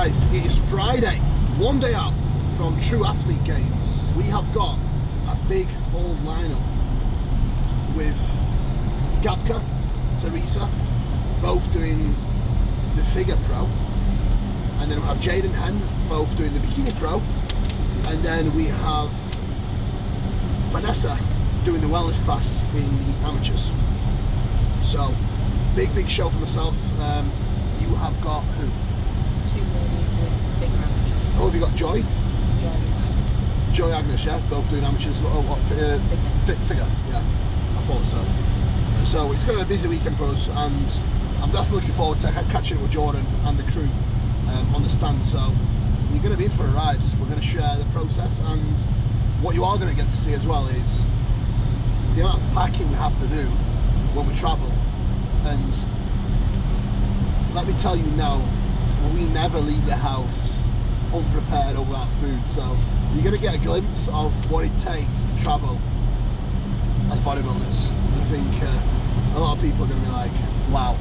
guys, it is Friday, one day out from True Athlete Games. We have got a big old lineup with Gabka, Tereza, both doing the Figure Pro, and then we have Jade and Hen, both doing the Bikini Pro, and then we have Vanessa doing the wellness class in the amateurs. So, big show for myself. You have got who? Two ladies doing bigger amateurs. Oh, have you got Joy? Joy Agnes, yeah, both doing amateurs. Oh, what? Figure, yeah, I thought so. So it's going to be a busy weekend for us, and I'm definitely looking forward to catching up with Jordan and the crew on the stand. So you're going to be in for a ride. We're going to share the process, and what you are going to get to see as well is the amount of packing we have to do when we travel. And let me tell you now, we never leave the house unprepared or without food. So you're going to get a glimpse of what it takes to travel as bodybuilders. And I think a lot of people are going to be like, wow,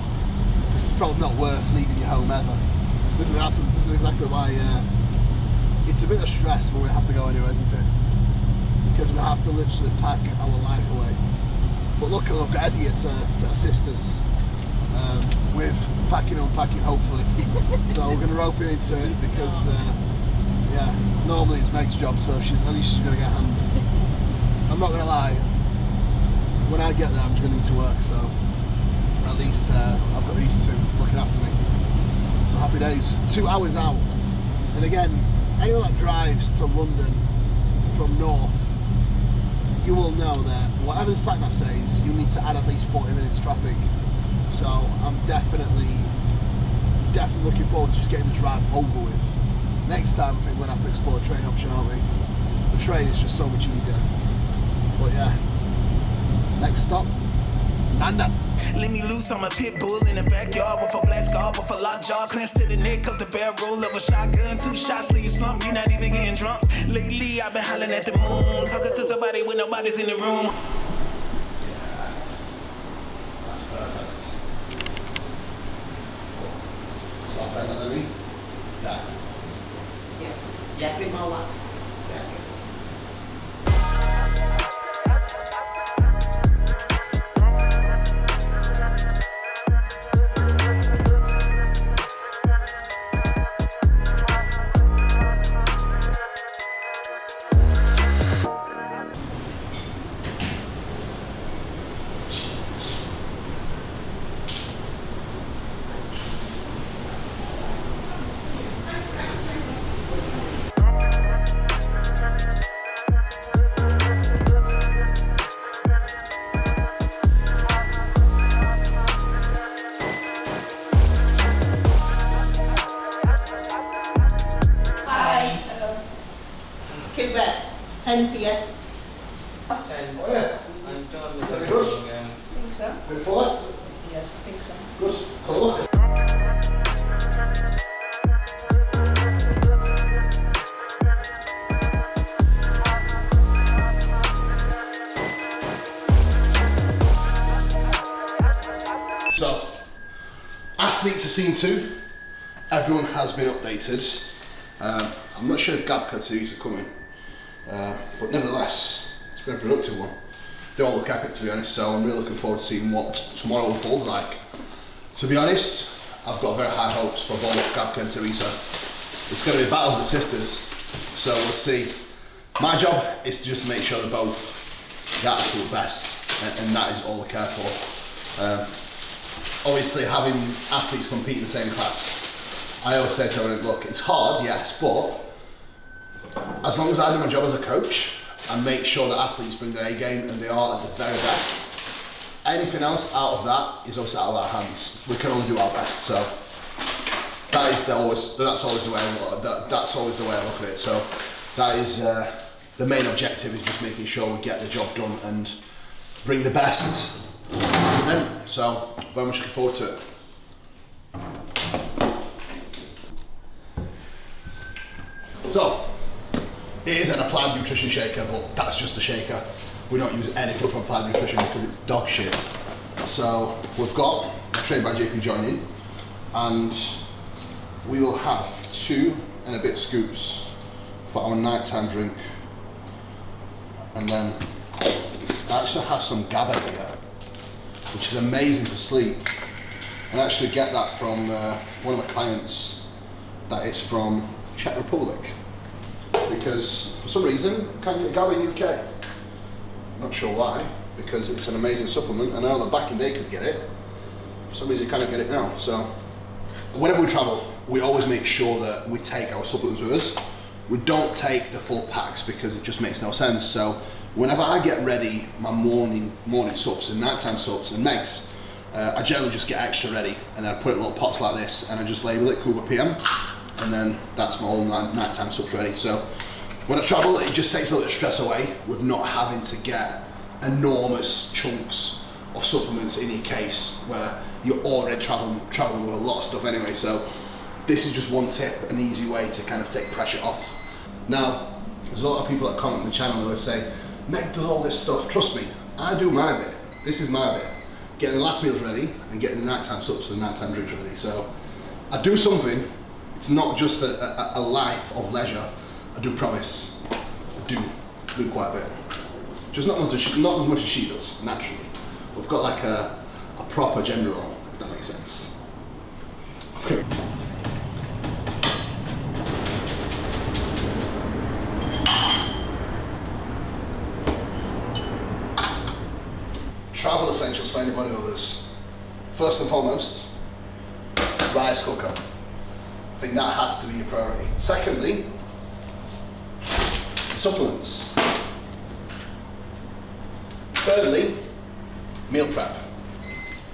this is probably not worth leaving your home ever. This is exactly why it's a bit of stress when we have to go anywhere, isn't it? Because we have to literally pack our life away. But luckily I've got Ed here to assist us with packing and unpacking, hopefully. So we're going to rope him into it because yeah, normally it's Meg's job, so at least she's going to get a hand. I'm not going to lie, when I get there I'm just going to need to work, so at least I've got these two looking after me. So happy days. 2 hours out, and again, anyone that drives to London from north, you will know that whatever the sat nav says, you need to add at least 40 minutes traffic. So I'm definitely looking forward to just getting the drive over with. Next time I think we're going to have to explore the train option, aren't we? The train is just so much easier. But yeah, next stop, Nanda. Let me loose, I'm a pit bull in the backyard with a black scar, with a locked jaw, clenched to the neck of the barrel of a shotgun. 2 shots, leave you slump, you're not even getting drunk. Lately, I've been hollering at the moon, talking to somebody when nobody's in the room. Yeah, that's perfect. Stop bending on me. Yeah. Yeah, bit more up. Hen's here. Oh yeah. I'm done with Very everything good. again. I think so. Bit fuller? Yes, I think so. Good. So look. So, athletes are seen too. Everyone has been updated. I'm not sure if Gabka and Tereza are coming, but nevertheless, it's been a productive one. They all look epic, to be honest, so I'm really looking forward to seeing what tomorrow unfolds like. To be honest, I've got very high hopes for both Gabka and Tereza. It's going to be a battle of the sisters, so we'll see. My job is to just make sure they're both the absolute best, and that is all I care for. Obviously, having athletes compete in the same class, I always say to everyone, look, it's hard, yes, but as long as I do my job as a coach and make sure that athletes bring their A game and they are at the very best, anything else out of that is obviously out of our hands. We can only do our best, so that's always the way I look at it. So that is the main objective, is just making sure we get the job done and bring the best in. So very much looking forward to it. So, it is an applied nutrition shaker, but that's just a shaker. We don't use anything from applied nutrition because it's dog shit. So, we've got trained by JP joining, and we will have 2 and a bit scoops for our nighttime drink. And then I actually have some GABA here, which is amazing for sleep. And I actually get that from one of my clients that is from Czech Republic. Because for some reason, can't get GABA in the UK. Not sure why, because it's an amazing supplement. I know that back in the day could get it. For some reason, you can't get it now. So whenever we travel, we always make sure that we take our supplements with us. We don't take the full packs because it just makes no sense. So whenever I get ready my morning sups and nighttime sups and megs, I generally just get extra ready, and then I put it in little pots like this, and I just label it Cuba PM, and then that's my whole nighttime sups ready. So when I travel, it just takes a little bit of stress away with not having to get enormous chunks of supplements in your case where you're already traveling with a lot of stuff anyway. So this is just one tip, an easy way to kind of take pressure off. Now, there's a lot of people that comment on the channel who say, Meg does all this stuff. Trust me, I do my bit. This is my bit. Getting the last meals ready and getting the nighttime sups and nighttime drinks ready. So I do something. It's not just a life of leisure. I do promise. I do quite a bit. Just not as much as she does, naturally. We've got like a proper gender role, if that makes sense. Okay. Travel essentials for any bodybuilders. First and foremost, rice cooker. I think that has to be your priority. Secondly, supplements. Thirdly, meal prep.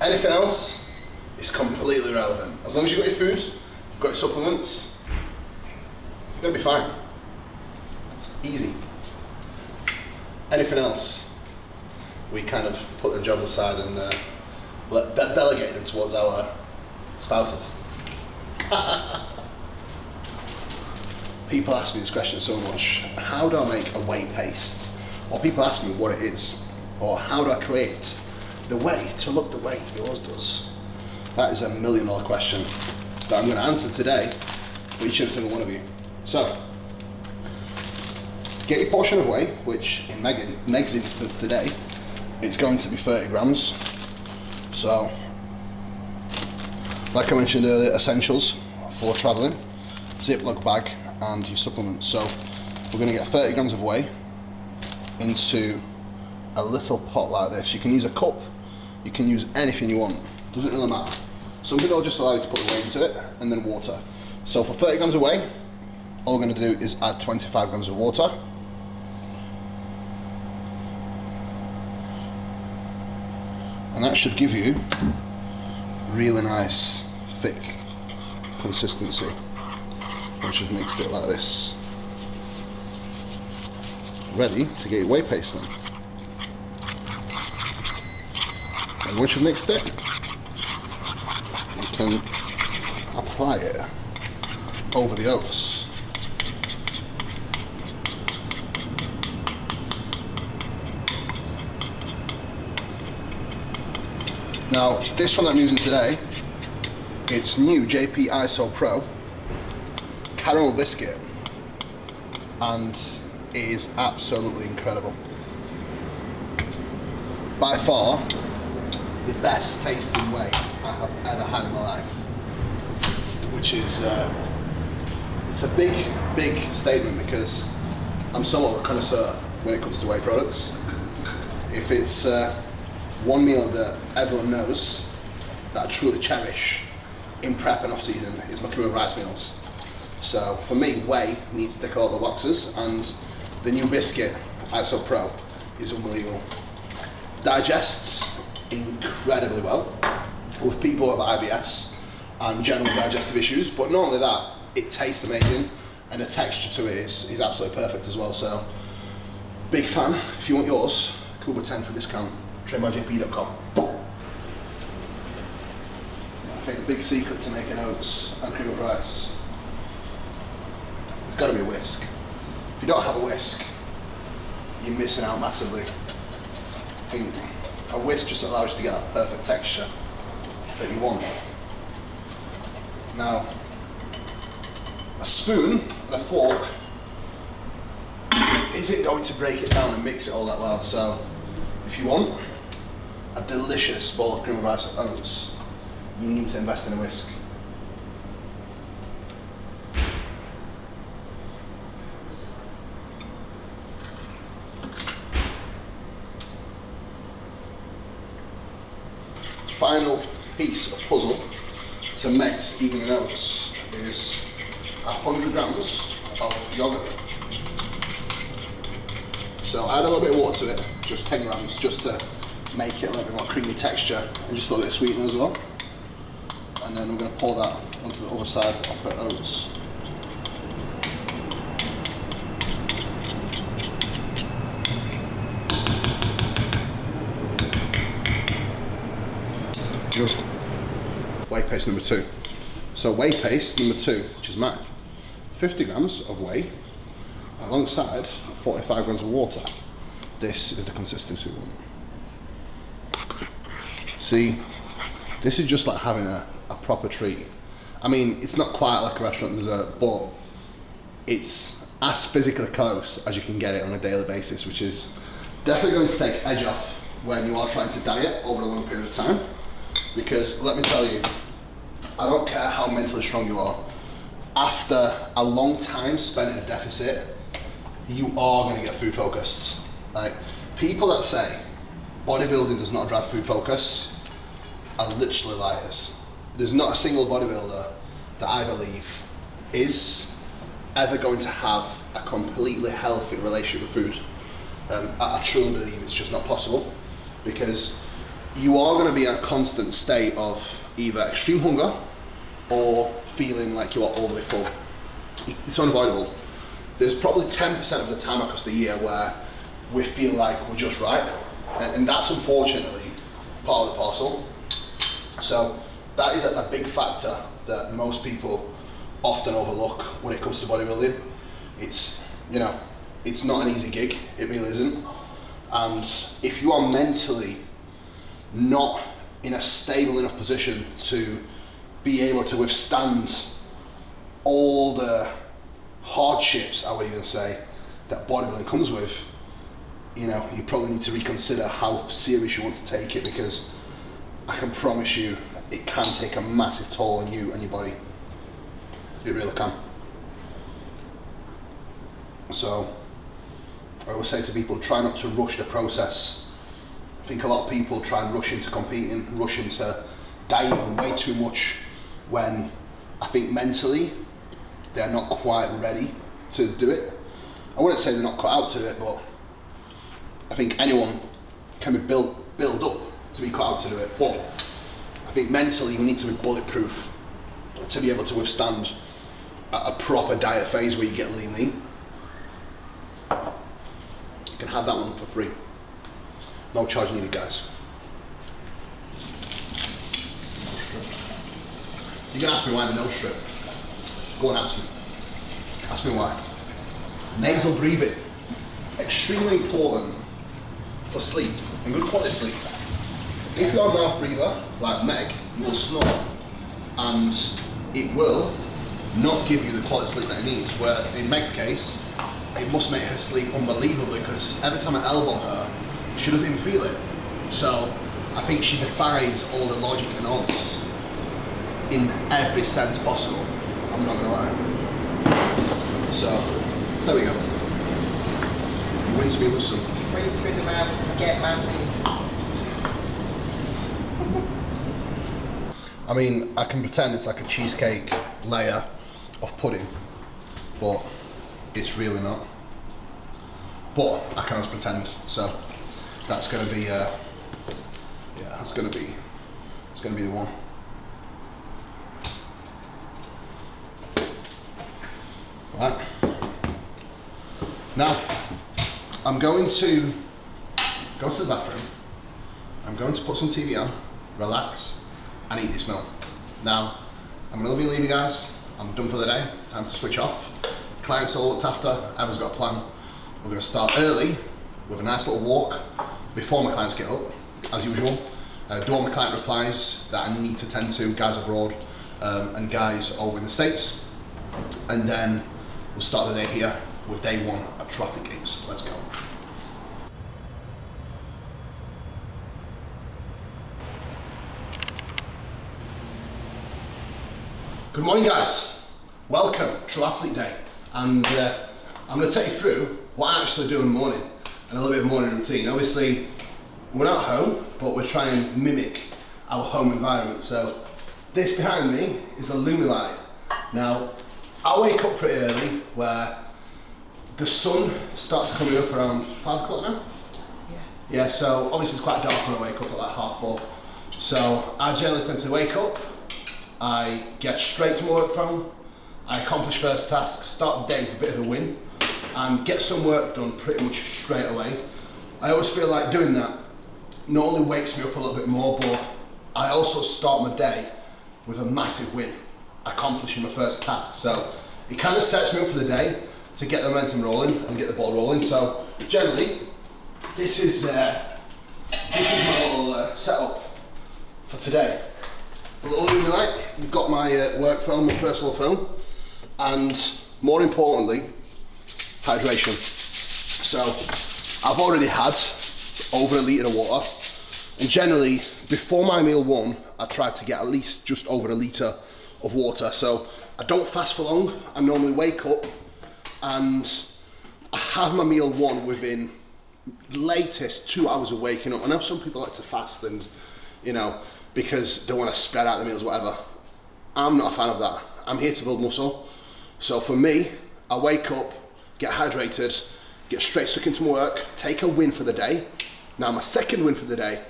Anything else is completely irrelevant. As long as you've got your food, you've got your supplements, you're gonna be fine. It's easy. Anything else, we kind of put their jobs aside and delegate them towards our spouses. People ask me this question so much: how do I make a whey paste? Or people ask me what it is, or how do I create the whey to look the way yours does? That is a $1 million question that I'm going to answer today for each and every single one of you. So, get your portion of whey, which in Meg's instance today, it's going to be 30 grams. So, like I mentioned earlier, essentials for traveling, Ziploc bag and your supplements. So we're going to get 30 grams of whey into a little pot like this. You can use a cup, you can use anything you want, doesn't really matter. Some people will just allow you to put the whey into it and then water. So for 30 grams of whey, all we're going to do is add 25 grams of water. And that should give you really nice, thick consistency once you've mixed it like this. Ready to get your whey paste in. And once you've mixed it, you can apply it over the oats. Now, this one that I'm using today, it's new JP ISO Pro caramel biscuit, and it is absolutely incredible. By far, the best tasting whey I have ever had in my life, which is, it's a big statement because I'm somewhat of a connoisseur when it comes to whey products. If it's one meal that everyone knows that I truly cherish in prep and off season is my cream of rice meals. So for me, whey needs to tick all the boxes, and the new biscuit ISO Pro is unbelievable. Digests incredibly well with people who have IBS and general digestive issues, but not only that, it tastes amazing and the texture to it is absolutely perfect as well. So big fan. If you want yours, Cuba 10 for discount, trainbyjp.com. I think a big secret to making oats and cream of rice, it's got to be a whisk. If you don't have a whisk, you're missing out massively. I think a whisk just allows you to get that perfect texture that you want. Now, a spoon and a fork isn't going to break it down and mix it all that well. So if you want a delicious bowl of cream of rice and oats, you need to invest in a whisk. Final piece of puzzle to mix even in oats is 100 grams of yogurt. So add a little bit of water to it, just 10 grams, just to make it a little bit more creamy texture, and just a little bit of sweetener as well. And then we're going to pour that onto the other side of the oats. Beautiful. Whey paste number 2. So whey paste number 2, which is mine, 50 grams of whey alongside 45 grams of water. This is the consistency we want. See, this is just like having a proper treat. I mean, it's not quite like a restaurant dessert, but it's as physically close as you can get it on a daily basis, which is definitely going to take edge off when you are trying to diet over a long period of time. Because let me tell you, I don't care how mentally strong you are, after a long time spent in a deficit, you are going to get food focused. Like, people that say bodybuilding does not drive food focus are literally liars. There's not a single bodybuilder that I believe is ever going to have a completely healthy relationship with food. I truly believe it's just not possible, because you are going to be in a constant state of either extreme hunger or feeling like you are overly full. It's unavoidable. There's probably 10% of the time across the year where we feel like we're just right, and that's unfortunately part of the parcel. So that is a big factor that most people often overlook when it comes to bodybuilding. It's, you know, it's not an easy gig, it really isn't. And if you are mentally not in a stable enough position to be able to withstand all the hardships, I would even say, that bodybuilding comes with, you know, you probably need to reconsider how serious you want to take it, because I can promise you it can take a massive toll on you and your body. It really can. So I always say to people, try not to rush the process. I think a lot of people try and rush into competing, rush into dieting way too much, when I think mentally they're not quite ready to do it. I wouldn't say they're not cut out to it, but I think anyone can be built up to be cut out to do it. But I think mentally you need to be bulletproof to be able to withstand a proper diet phase where you get lean. You can have that one for free. No charge needed, guys. You're gonna ask me why the nose strip. Go and ask me. Ask me why. Nasal breathing. Extremely important for sleep, and good quality sleep. If you're a mouth breather, like Meg, you will snore, and it will not give you the quality sleep that it needs. Where in Meg's case, it must make her sleep unbelievably, because every time I elbow her, she doesn't even feel it. So I think she defies all the logic and odds in every sense possible. I'm not gonna lie. So there we go. You win some, you lose some. Breathe through the mouth, get massive. I mean, I can pretend it's like a cheesecake layer of pudding, but it's really not. But I can always pretend, so that's gonna be, yeah, it's gonna be the one. Right. Now, I'm going to go to the bathroom. I'm going to put some TV on, relax, and eat this meal. Now, I'm gonna leave you guys. I'm done for the day. Time to switch off. Clients are all looked after. Everyone's got a plan. We're gonna start early with a nice little walk before my clients get up, as usual. Do all my client replies that I need to tend to, guys abroad and guys over in the States. and then we'll start the day here with day one at UltraFlex Games. Let's go. Good morning, guys. Welcome to UltraFlex Day, and I'm going to take you through what I actually do in the morning and a little bit of morning routine. Obviously, we're not home, but we're trying to mimic our home environment. So this behind me is a Lumilight. Now, I wake up pretty early, where the sun starts coming up around 5 o'clock now. Yeah, so obviously it's quite dark when I wake up at like 4:30. So I generally tend to wake up, I get straight to my work phone, I accomplish first task, start the day with a bit of a win, and get some work done pretty much straight away. I always feel like doing that not only wakes me up a little bit more, but I also start my day with a massive win, accomplishing my first task. So it kind of sets me up for the day to get the momentum rolling and get the ball rolling. So generally, this is my little setup for today. A little Lumilight, you've got my work phone, my personal phone, and more importantly, hydration. So I've already had over a litre of water, and generally before my meal one, I try to get at least just over a litre of water. So I don't fast for long. I normally wake up and I have my meal one within latest 2 hours of waking up. I know some people like to fast and, you know, because they want to spread out the meals, whatever. I'm not a fan of that. I'm here to build muscle. So for me, I wake up, get hydrated, get straight stuck into my work, take a win for the day. Now my second win for the day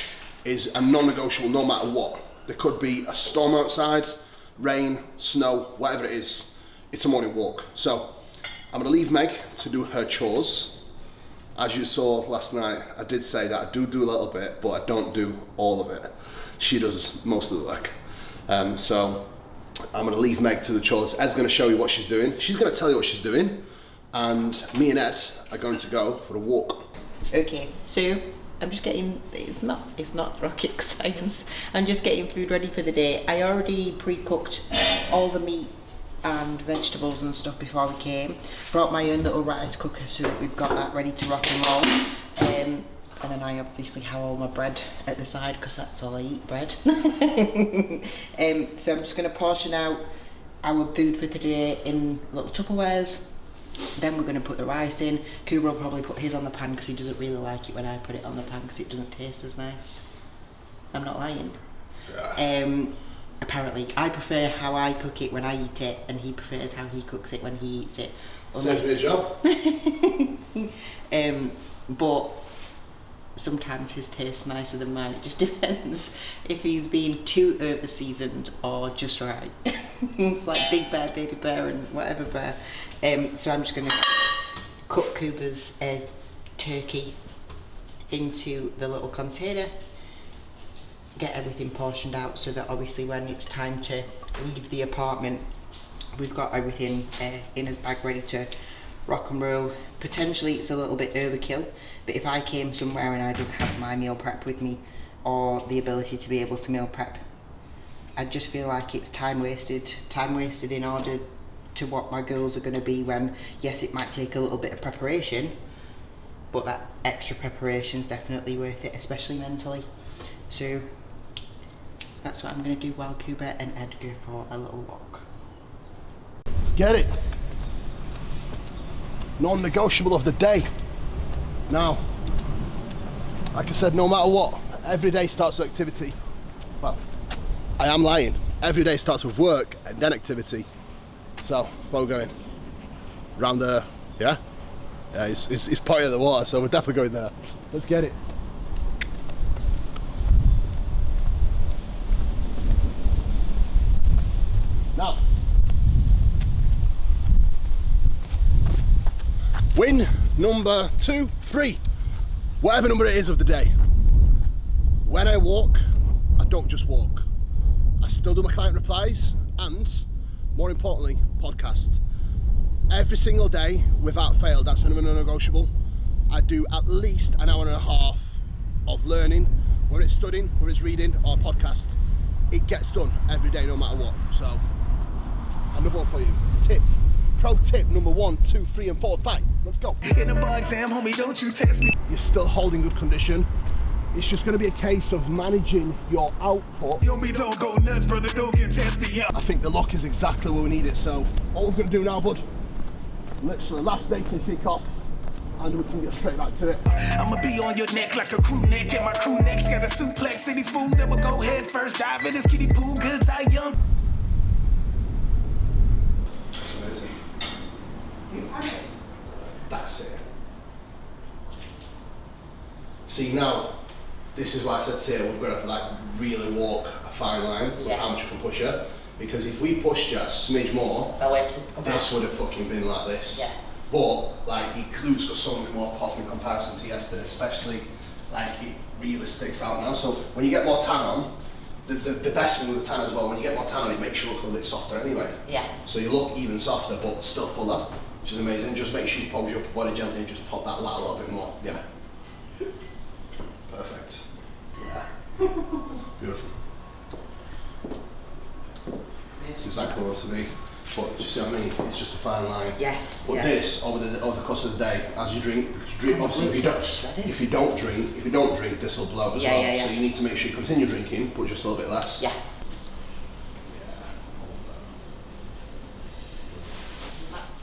is a non-negotiable no matter what. There could be a storm outside, rain, snow, whatever it is, it's a morning walk. So I'm gonna leave Meg to do her chores. As you saw last night, I did say that I do a little bit, but I don't do all of it. She does most of the work. So I'm gonna leave Meg to the chores. Ed's gonna show you what she's doing. She's gonna tell you what she's doing, and me and Ed are going to go for a walk. Okay, so I'm just getting, it's not rocket science. I'm just getting food ready for the day. I already pre-cooked all the meat and vegetables and stuff before we came. Brought my own little rice cooker so that we've got that ready to rock and roll. And then I obviously have all my bread at the side because that's all I eat, bread. So I'm just going to portion out our food for today in little Tupperwares. Then we're going to put the rice in. Cooper will probably put his on the pan because he doesn't really like it when I put it on the pan because it doesn't taste as nice. I'm not lying. Yeah. Apparently, I prefer how I cook it when I eat it, and he prefers how he cooks it when he eats it. Same for your job. But sometimes his tastes nicer than mine. It just depends if he's being too over seasoned or just right. It's like Big Bear, Baby Bear, and whatever bear. So I'm just going to cut Cooper's turkey into the little container, get everything portioned out so that obviously when it's time to leave the apartment, we've got everything in his bag ready to rock and roll. Potentially it's a little bit overkill, but if I came somewhere and I didn't have my meal prep with me or the ability to be able to meal prep, I just feel like it's time wasted in order to what my goals are going to be when, yes, it might take a little bit of preparation, but that extra preparation is definitely worth it, especially mentally. So that's what I'm going to do while Cooper and Ed go for a little walk. Let's get it. Non-negotiable of the day. Now, like I said, no matter what, every day starts with activity. Well, I am lying. Every day starts with work and then activity. So, where are we going? Round there, yeah? Yeah, it's pointing at the water, so we're definitely going there. Let's get it. Now, win number 2, 3, whatever number it is of the day. When I walk, I don't just walk. I still do my client replies and, more importantly, podcast. Every single day, without fail, that's a non-negotiable. I do at least an hour and a half of learning, whether it's studying, whether it's reading or podcast. It gets done every day, no matter what. So, another one for you. Tip pro tip number 1, 2, 3, and 4, fight. Let's go. In the bar exam, homie, don't you test me. You're still holding good condition. It's just going to be a case of managing your output. Yo, me don't go nuts, brother, don't get testy, yeah. I think the lock is exactly where we need it, so all we're going to do now, bud, literally last day to kick off, and we can get straight back to it. I'ma be on your neck like a crew neck, and my crew neck's got a suplex. Any fool that will go head first, dive in this kiddie pool, good, die young. That's amazing. That's it. See, now, this is why I said to you, we've got to like really walk a fine line with how much we can push her. Because if we pushed her a smidge more, this would have fucking been like this. Yeah. But like your glutes got so much more pop in comparison to yesterday, especially like it really sticks out now. So when you get more tan on, the best thing with the tan as well, when you get more tan on, it makes you look a little bit softer anyway. Yeah. So you look even softer but still fuller, which is amazing. Just make sure you pose your upper body gently and just pop that lat a little bit more. Yeah. Perfect. Yeah. Beautiful. It's exactly what it wants to be. But do you see what I mean? It's just a fine line. Yes. But this over the course of the day, as you drink obviously if you don't drink, this will blow as well. Yeah. So you need to make sure you continue drinking, but just a little bit less. Yeah.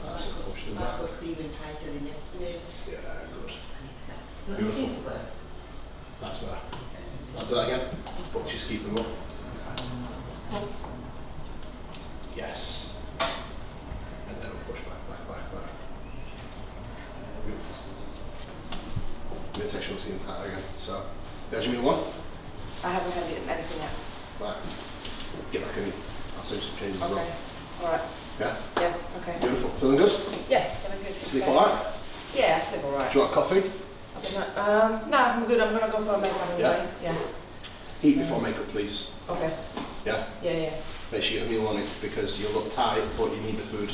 That's a push to That looks even tighter than yesterday. Yeah, good. Beautiful. That's better. I'll do that again, but just keep them up. Yes. And then we'll push back. Beautiful. Midsection will seem tight again. So, there's your meal one. I haven't had anything yet. Right. Get back in. I'll send you some changes as well. Okay. Alright. Yeah? Yeah, okay. Beautiful. Feeling good? Yeah, feeling good. Sleep alright? Yeah, I sleep alright. Do you want coffee? No, I'm good. I'm gonna go for a makeup anyway. Yeah. Eat before makeup, please. Okay. Yeah? Yeah. Make sure you get a meal on it because you'll look tight, but you need the food.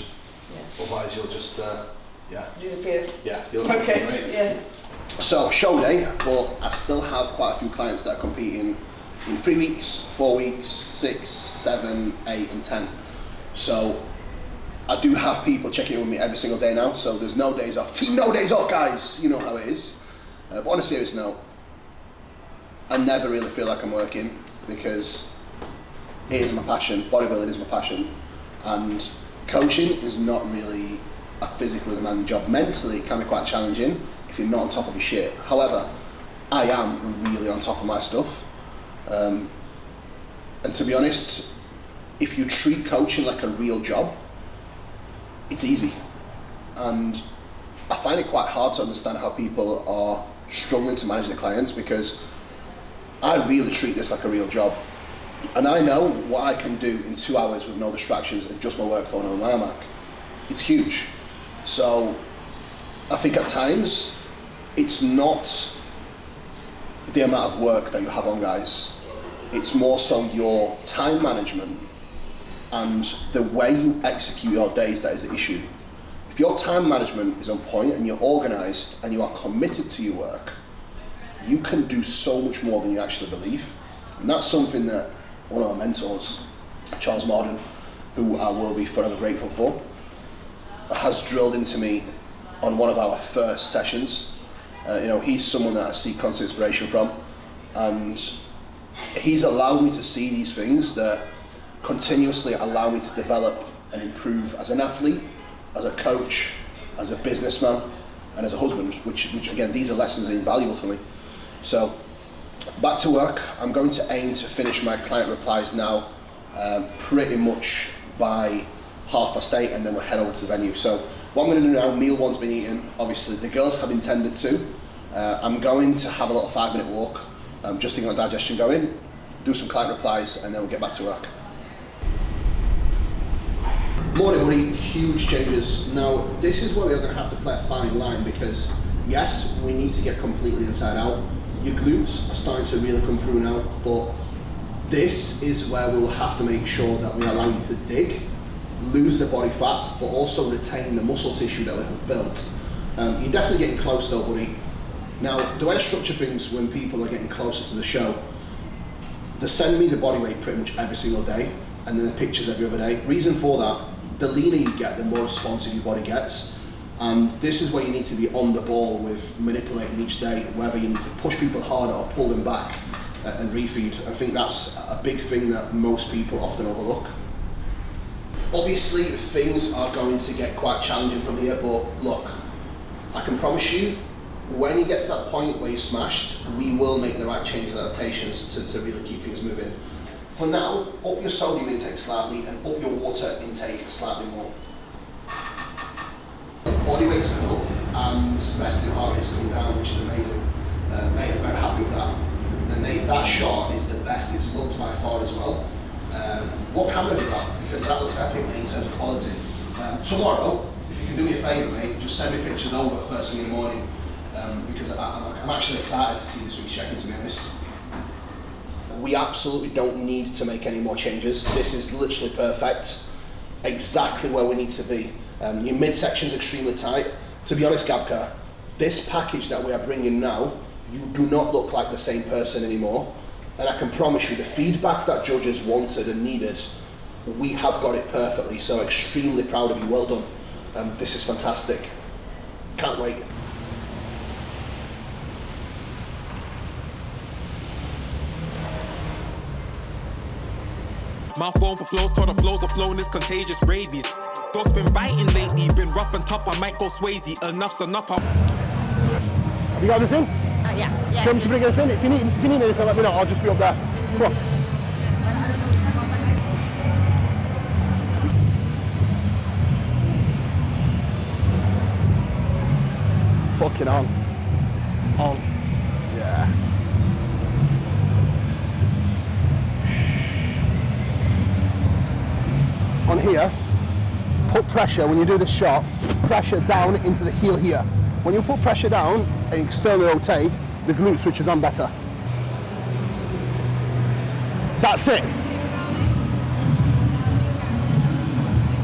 Yes. Otherwise, you'll just, Disappear. Yeah, you'll look Okay. great. Yeah. So, show day, but I still have quite a few clients that are competing in 3 weeks, 4 weeks, 6, 7, 8, and 10. So, I do have people checking in with me every single day now, so there's no days off. Team no days off, guys! You know how it is. But on a serious note, I never really feel like I'm working because it is my passion, bodybuilding is my passion, and coaching is not really a physically demanding job. Mentally, it can be quite challenging if you're not on top of your shit. However, I am really on top of my stuff. And to be honest, if you treat coaching like a real job, it's easy. And I find it quite hard to understand how people are struggling to manage their clients because I really treat this like a real job. And I know what I can do in 2 hours with no distractions and just my work phone on my iMac. It's huge. So I think at times it's not the amount of work that you have on, guys. It's more so your time management and the way you execute your days that is the issue. If your time management is on point and you're organized and you are committed to your work, you can do so much more than you actually believe. And that's something that one of our mentors, Charles Morden, who I will be forever grateful for, has drilled into me on one of our first sessions. He's someone that I seek constant inspiration from, and he's allowed me to see these things that continuously allow me to develop and improve as an athlete, as a coach, as a businessman, and as a husband, which again, these are lessons that are invaluable for me. So, back to work. I'm going to aim to finish my client replies now, pretty much by 8:30, and then we'll head over to the venue. So, what I'm going to do now, meal one's been eaten. Obviously, the girls have intended to. I'm going to have a little 5-minute walk, just to get my digestion going, do some client replies, and then we'll get back to work. Morning, buddy. Huge changes. Now, this is where we're going to have to play a fine line because, yes, we need to get completely inside out. Your glutes are starting to really come through now, but this is where we will have to make sure that we allow you to dig, lose the body fat, but also retain the muscle tissue that we have built. You're definitely getting close though, buddy. Now, the way I structure things when people are getting closer to the show, they send me the body weight pretty much every single day, and then the pictures every other day. Reason for that the leaner you get, the more responsive your body gets. And this is where you need to be on the ball with manipulating each day, whether you need to push people harder or pull them back and refeed. I think that's a big thing that most people often overlook. Obviously, things are going to get quite challenging from here, but look, I can promise you, when you get to that point where you're smashed, we will make the right changes and adaptations to really keep things moving. For now, up your sodium intake slightly and up your water intake slightly more. Body weight's going up and resting heart rate's coming down, which is amazing. Mate, I'm very happy with that. And that shot is the best it's looked by far as well. What camera did that? Because that looks epic, mate, in terms of quality. Tomorrow, if you can do me a favour, mate, just send me pictures over first thing in the morning, because I'm actually excited to see this week's check-in, to be honest. We absolutely don't need to make any more changes. This is literally perfect, exactly where we need to be. Your midsection's extremely tight. To be honest, Gabka, this package that we are bringing now, you do not look like the same person anymore. And I can promise you, the feedback that judges wanted and needed, we have got it perfectly. So extremely proud of you, well done. This is fantastic. Can't wait. Mouth phone for flows, call the flows of flown is contagious rabies. Dog's been biting lately, been rough and tough, I might go Swayze. Enough's enough. Have you got everything? Yeah. Do you want me to bring anything? If you need anything, let me know, I'll just be up there. Come on. Fucking on. On. Yeah. On here, put pressure, when you do this shot, pressure down into the heel here. When you put pressure down and externally rotate, the glute switches on better. That's it.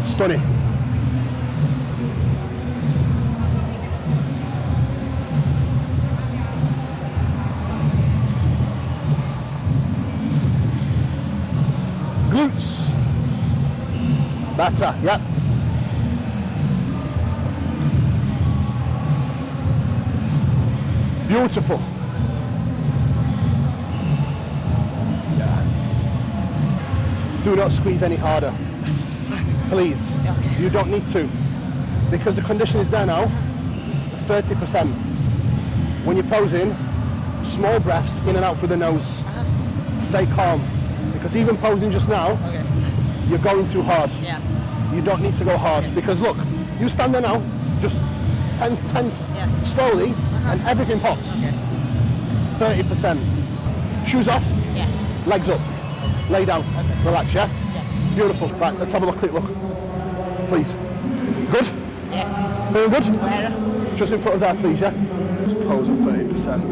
Stunning. Glutes. Better, yep. Beautiful. Yeah. Do not squeeze any harder. Please. Okay. You don't need to. Because the condition is there now, 30%. When you're posing, small breaths in and out through the nose. Stay calm. Because even posing just now, Okay. you're going too hard. Yeah. You don't need to go hard. Because look, you stand there now, just tense Yeah. slowly, and everything pops. Okay. 30%. Shoes off, Yeah. legs up, lay down, relax, yeah? Yes. Beautiful. Right, let's have a quick look. Please. Good? Yes. Very good? Where? Just in front of that, please, yeah? Just pose at 30%.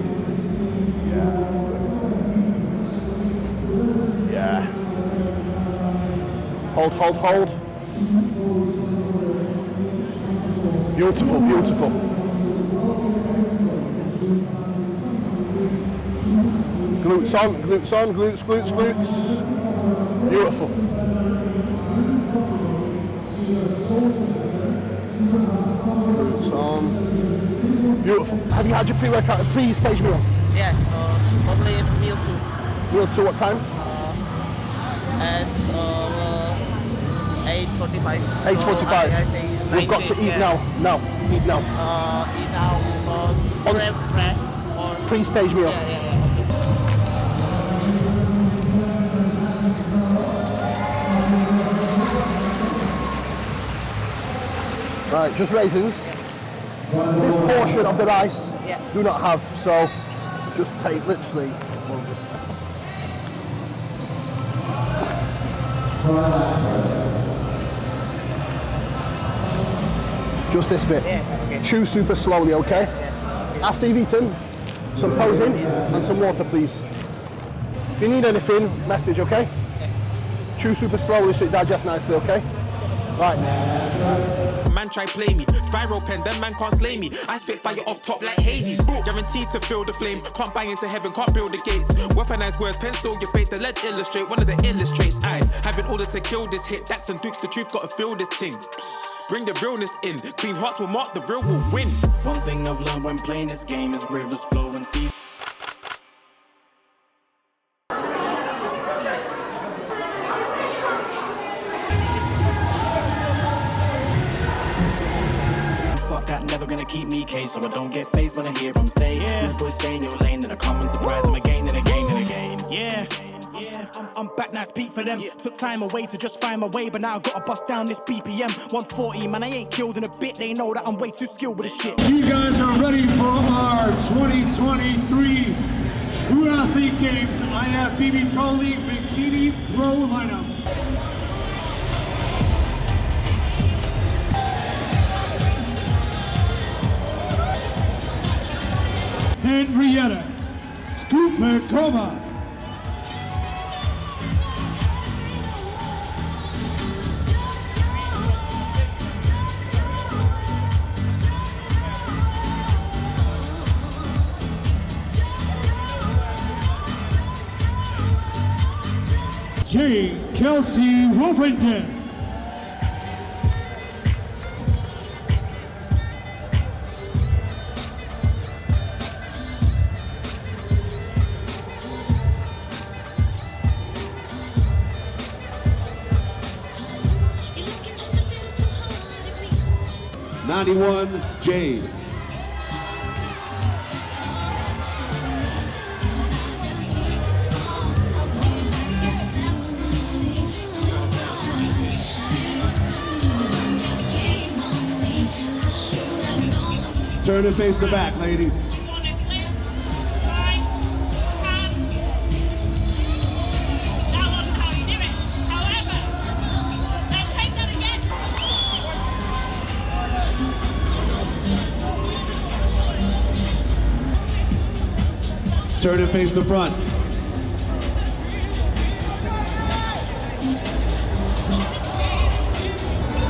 Yeah. Yeah. Hold, hold, hold. Beautiful, beautiful. Glutes on, glutes on, glutes, glutes, glutes. Beautiful. Glutes on. Beautiful. Have you had your pre-workout, pre-stage meal? Yeah. Probably meal 2. Meal 2 what time? At 8:45. 8:45. So I think We've got to 19, eat yeah. now. Now. Eat now. Eat now. On Prep or Pre-stage meal. yeah. Right, just raisins. This portion of the rice Yeah. do not have, so just take literally, we'll just... Just this bit. Yeah, okay. Chew super slowly, okay? After you've eaten, some posing and some water, please. If you need anything, message, okay? Chew super slowly so it digests nicely, okay? Right. Man man try play me. Spiral pen, them man can't slay me. I spit fire off top like Hades. Guaranteed to feel the flame. Can't buy into heaven, can't build the gates. Weaponized words, pencil your fate. The lead illustrate one of the illest traits. I have been ordered to kill this hit. Dax and Dukes, the truth, gotta feel this thing. Bring the realness in. Clean hearts will mark, the real will win. One thing I've learned when playing this game is rivers flow and seas. Fuck that, never gonna keep me case, so I don't get phased when I hear them say, yeah, boy, stay in your lane, then I come and surprise them again and again and again. Yeah. I'm back now, speak for them. Took time away to just find my way, but now I gotta bust down this BPM 140, man, I ain't killed in a bit. They know that I'm way too skilled with this shit. You guys are ready for our 2023 True Athlete Games IFBB Pro League Bikini Pro lineup. Henrietta Skupakova. J. Kelsey Wolfenden. '91 Jade. Turn and face the back, ladies. Turn and face the front.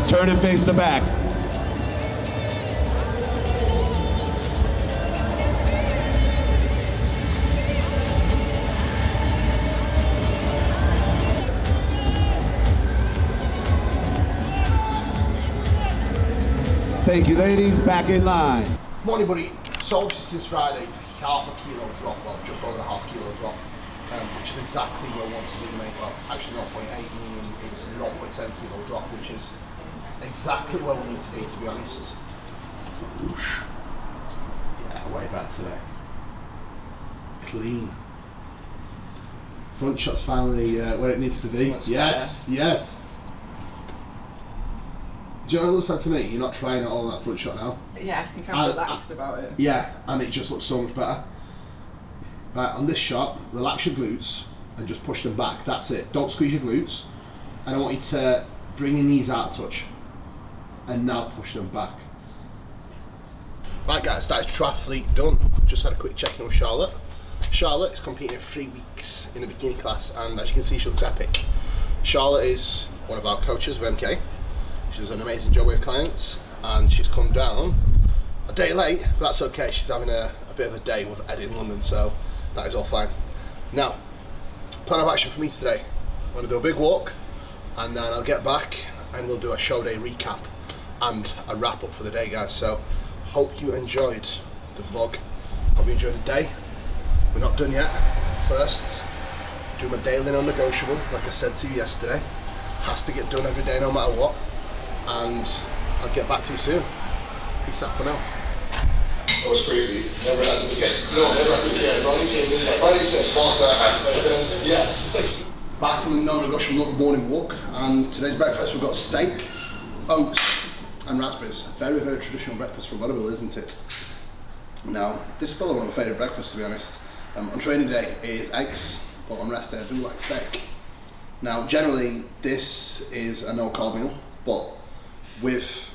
Turn and face the back. Thank you, ladies. Back in line. Morning, buddy. So obviously since Friday, it's half a kilo drop, well, just over a half kilo drop, which is exactly where I want to be, mate. Well, actually 0.8, meaning it's 0.10 kilo drop, which is exactly where we need to be honest. Whoosh. Yeah, way better today. Clean. Front shot's finally where it needs to be. Yes, yes. Do you know what it looks like to me? You're not trying it all on that front shot now. Yeah, I think I'm relaxed about it. Yeah, and it just looks so much better. Right, on this shot, relax your glutes and just push them back. That's it. Don't squeeze your glutes. And I want you to bring your knees out of touch. And now push them back. Right guys, that is triathlete done. Just had a quick check-in with Charlotte. Charlotte is competing in 3 weeks in a bikini class, and as you can see, she looks epic. Charlotte is one of our coaches of MK. She does an amazing job with her clients, and she's come down a day late, but that's okay. She's having a bit of a day with Ed in London, so that is all fine. Now, plan of action for me today. I'm going to do a big walk, and then I'll get back and we'll do a show day recap and a wrap up for the day, guys. So, hope you enjoyed the vlog. Hope you enjoyed the day. We're not done yet. First, do my daily non-negotiable, like I said to you yesterday. Has to get done every day, no matter what. And I'll get back to you soon. Peace out for now. That was crazy. Never had to get. No, never had to get. Ronnie came in like. Ronnie said, "False that." Yeah. It's like back from the non-negotiable morning walk, and today's breakfast we've got steak, oats, and raspberries. Very, very traditional breakfast for bodybuilders, isn't it? Now, this is probably one of my favourite breakfasts, to be honest. On training day is eggs, but on rest day I do like steak. Now, generally this is a no-carb meal, but with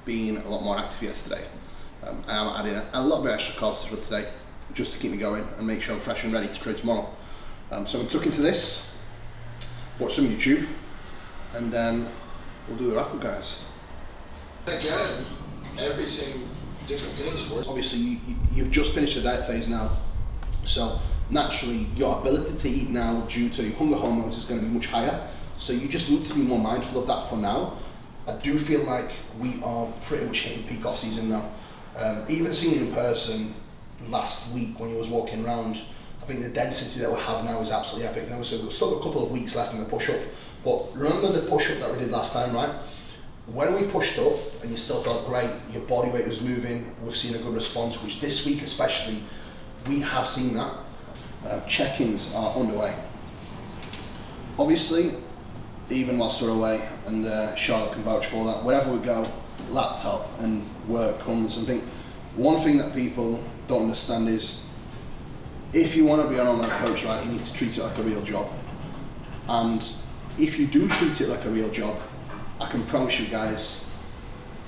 being a lot more active yesterday, I am adding a little bit extra carbs for today, just to keep me going and make sure I'm fresh and ready to train tomorrow. So I'm tuck into this, watch some YouTube, and then we'll do the wrap up, guys. Again, everything, different things work. Obviously, you've just finished the diet phase now, so naturally your ability to eat now due to your hunger hormones is going to be much higher, so you just need to be more mindful of that for now. I do feel like we are pretty much hitting peak off season now. Even seeing you in person last week when you was walking around, I think the density that we have now is absolutely epic. Obviously we've still got a couple of weeks left in the push-up, but remember the push-up that we did last time, right? When we pushed up and you still felt great, your body weight was moving, we've seen a good response, which this week especially, we have seen that. Check-ins are underway. Obviously, even whilst we're away, and Charlotte can vouch for that, wherever we go, laptop and work comes. I think one thing that people don't understand is, if you want to be an online coach, right, you need to treat it like a real job. And if you do treat it like a real job, I can promise you guys,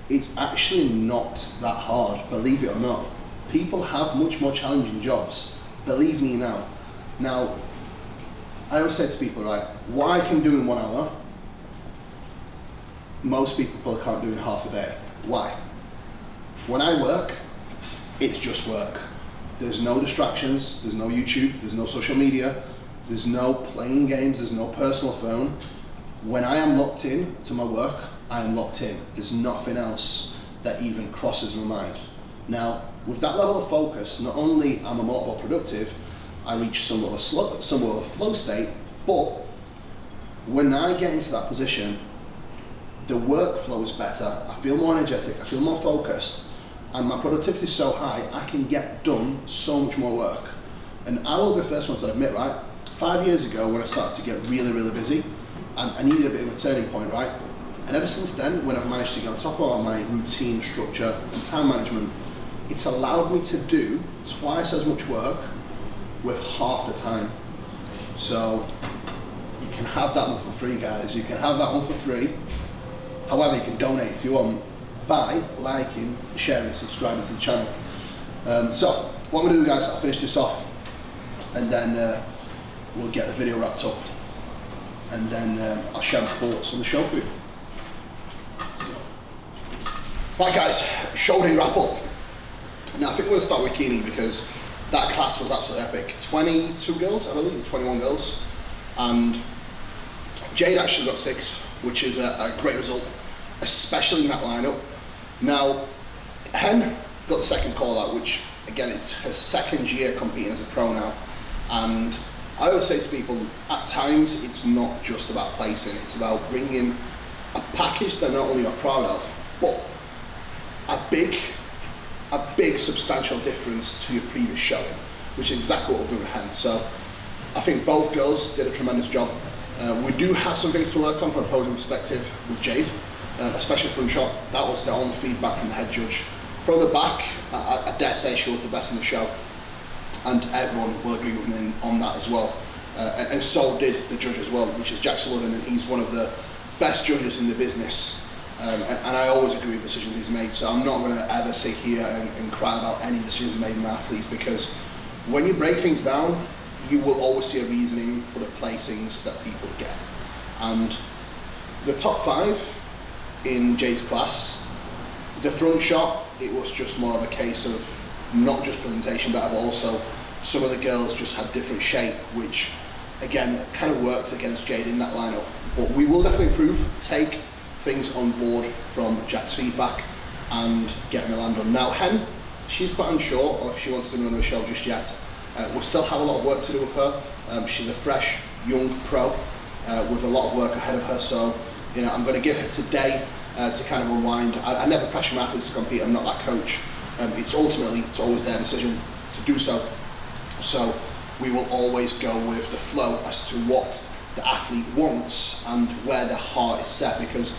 it's actually not that hard, believe it or not. People have much more challenging jobs, believe me now. Now, I always say to people, right, what I can do in 1 hour, most people can't do in half a day. Why? When I work, it's just work. There's no distractions, there's no YouTube, there's no social media, there's no playing games, there's no personal phone. When I am locked in to my work, I am locked in. There's nothing else that even crosses my mind. Now, with that level of focus, not only am I more productive, I reach somewhat of a flow state, but when I get into that position, the workflow is better, I feel more energetic, I feel more focused, and my productivity is so high, I can get done so much more work. And I will be the first one to admit, right, 5 years ago when I started to get really, really busy, and I needed a bit of a turning point, right? And ever since then, when I've managed to get on top of my routine, structure, and time management, it's allowed me to do twice as much work with half the time. So you can have that one for free, guys. You can have that one for free. However, you can donate if you want by liking, sharing, subscribing to the channel. So what I'm gonna do, guys, I'll finish this off, and then we'll get the video wrapped up, and then I'll share my thoughts on the show for you. Right, guys, show day wrap up. Now I think we're gonna start with Keeney because that class was absolutely epic. 22 girls, I believe, 21 girls, and Jade actually got 6th, which is a great result, especially in that lineup. Now, Hen got the second call out, which again, it's her 2nd year competing as a pro now, and I always say to people, at times it's not just about placing, it's about bringing a package that not only you're proud of, but a big substantial difference to your previous showing, which is exactly what we've done with Hen. So I think both girls did a tremendous job. We do have some things to work on from a podium perspective with Jade, especially front shot. That was the only feedback from the head judge. From the back, I dare say she was the best in the show, and everyone will agree with me on that as well. And so did the judge as well, which is Jack Sullivan, and he's one of the best judges in the business. And I always agree with the decisions he's made, so I'm not going to ever sit here and cry about any decisions made in my athletes, because when you break things down, you will always see a reasoning for the placings that people get. And the top 5 in Jade's class, the front shot, it was just more of a case of not just presentation, but also some of the girls just had different shape, which again kind of worked against Jade in that lineup. But we will definitely improve, take things on board from Jack's feedback, and get Milan done. Now Hen, she's quite unsure if she wants to run the show just yet. We'll still have a lot of work to do with her. She's a fresh young pro with a lot of work ahead of her, so you know, I'm going to give her today to kind of unwind. I never pressure my athletes to compete, I'm not that coach. It's always their decision to do so. So we will always go with the flow as to what the athlete wants and where their heart is set, because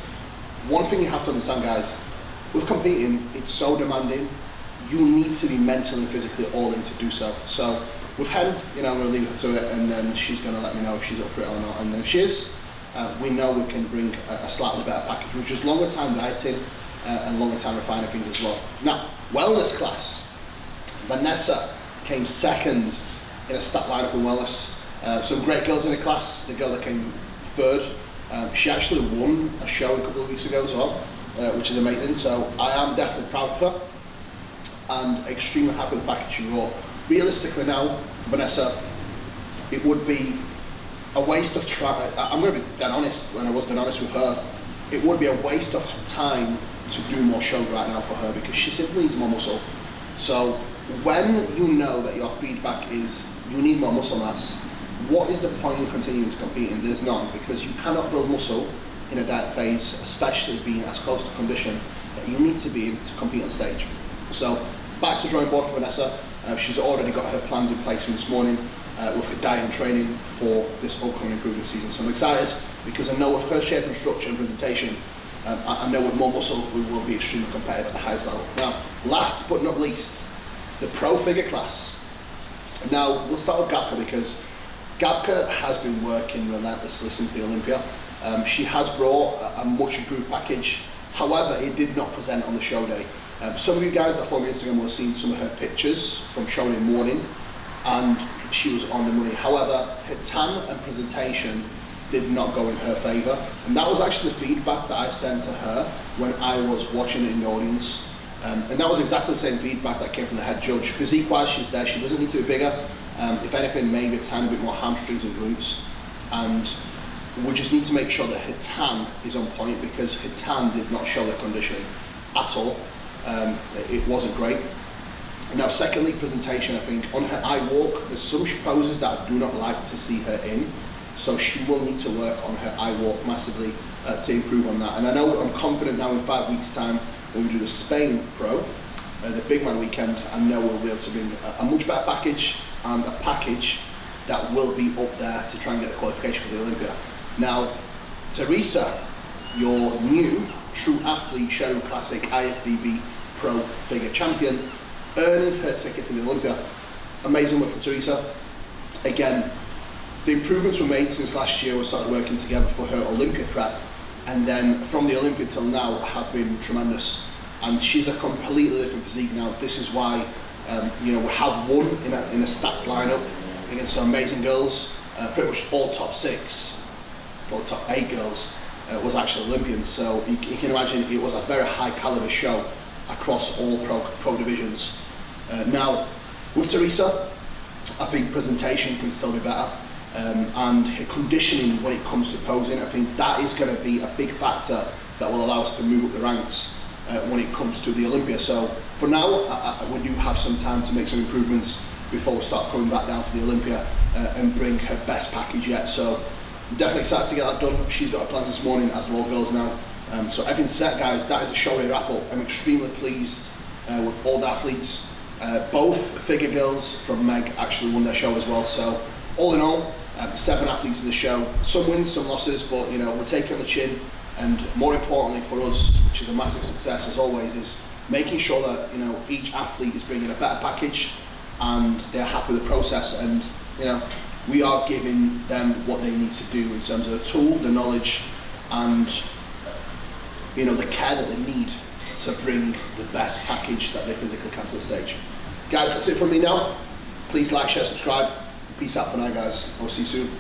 one thing you have to understand, guys, with competing, it's so demanding. You need to be mentally and physically all in to do so. So with Hen, you know, I'm going to leave her to it, and then she's going to let me know if she's up for it or not. And if she is, we know we can bring a slightly better package, which is longer time dieting and longer time refining things as well. Now, wellness class. Vanessa came 2nd in a stat lineup in wellness. Some great girls in the class. The girl that came 3rd, she actually won a show a couple of weeks ago as well. which is amazing. So I am definitely proud of her and extremely happy with the package she brought. Realistically now, for Vanessa, it would be a waste of time. I'm going to be dead honest, when I was dead honest with her, it would be a waste of time to do more shows right now for her because she simply needs more muscle. So when you know that your feedback is you need more muscle mass, what is the point in continuing to compete? And there's none, because you cannot build muscle in a diet phase, especially being as close to condition that you need to be in to compete on stage. So back to drawing board for Vanessa. She's already got her plans in place from this morning with her diet and training for this upcoming improvement season. So I'm excited because I know with her shape and structure and presentation, I know with more muscle we will be extremely competitive at the highest level. Now, last but not least, the pro figure class. Now, we'll start with Gabka because Gabka has been working relentlessly since the Olympia. She has brought a much improved package. However, it did not present on the show day. Some of you guys that follow me on Instagram will have seen some of her pictures from show day morning, and she was on the money. However, her tan and presentation did not go in her favour, and that was actually the feedback that I sent to her when I was watching it in the audience. And that was exactly the same feedback that came from the head judge. Physique-wise, she's there. She doesn't need to be bigger. If anything, maybe a tiny bit more hamstrings and glutes. And we just need to make sure that her tan is on point because her tan did not show the condition at all. It wasn't great. Now, secondly, presentation. I think on her eye walk, there's some poses that I do not like to see her in. So she will need to work on her eye walk massively to improve on that. And I know I'm confident now in 5 weeks' time when we do the Spain Pro, the big man weekend, I know we'll be able to bring a much better package and a package that will be up there to try and get the qualification for the Olympia. Now, Tereza, your new True Athlete Shadow Classic IFBB Pro Figure Champion, earning her ticket to the Olympia. Amazing work from Tereza. Again, the improvements were made since last year. We started working together for her Olympia prep, and then from the Olympia till now have been tremendous. And she's a completely different physique now. This is why we have won in a stacked lineup against some amazing girls. Pretty much all top 6, or top 8 girls was actually Olympians. So you can imagine it was a very high caliber show across all pro divisions. Now with Tereza, I think presentation can still be better. And her conditioning when it comes to posing, I think that is going to be a big factor that will allow us to move up the ranks when it comes to the Olympia. So for now, we do have some time to make some improvements before we start coming back down for the Olympia and bring her best package yet. So I'm definitely excited to get that done. She's got her plans this morning, as do all girls now. So everything's set, guys. That is the show day wrap up. I'm extremely pleased with all the athletes. Both figure girls from Meg actually won their show as well. So all in all, 7 athletes in the show. Some wins, some losses, but we're taking on the chin. And more importantly for us, which is a massive success as always, is making sure that each athlete is bringing a better package and they're happy with the process. And we are giving them what they need to do in terms of the tool, the knowledge, and the care that they need to bring the best package that they physically can to the stage. Guys, that's it from me now. Please like, share, subscribe. Peace out for now, guys. I'll see you soon.